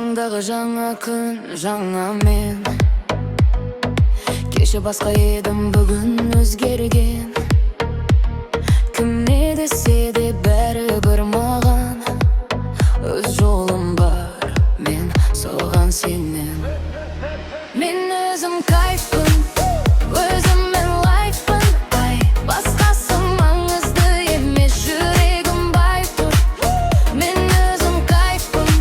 Таңдағы жаңа күн, жаңа мен. Кеше басқа едім, бүгін өзгерген. Кім не десе де бәрібір маған өз жолым бар, мен соған сенем. Мен өзім кайфпын, өзіммен лайфпын. Ай, басқасы маңызды емес, жүрегім бай тұр. Мен өзім кайфпын,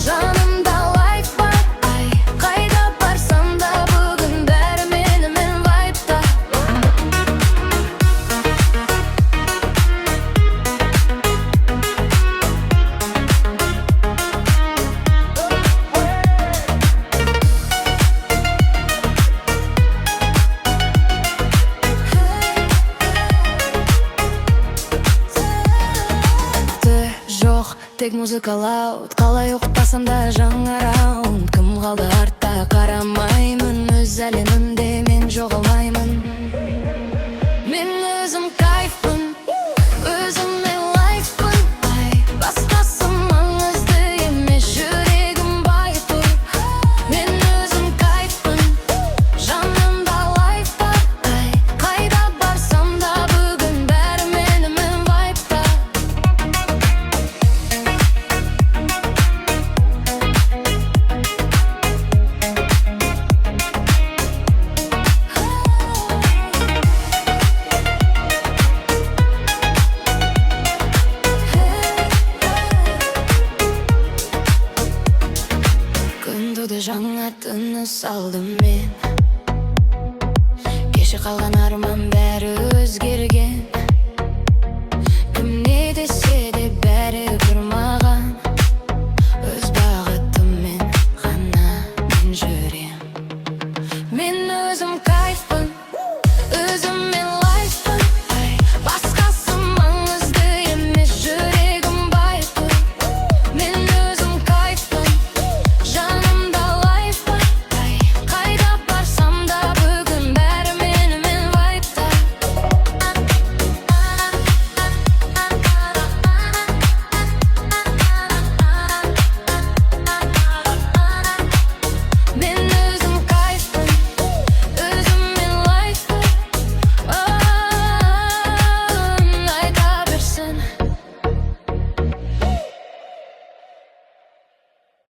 жанымда лайф бар. Ай, қайда барсам да бүгін бәрі менімен вайпта. Тек музыка лаут, қалай оқытпасам да жаңа раунд. Кім қалды артта, қарамаймын, өз әлемімде мен жоғалмаймын. Мен өзім кайфпын, өзіммен лайфпын. Ай, басқасы маңызды емес, жүрегім бай тұр. Мен өзім кайфпын, жанымда лайф бар. Ай, қайда барсам да бүгін бәрі менімен вайпта. Күндуді жаңа тыныс алдым мен. Кеше қалған арман бәрі өзгерген.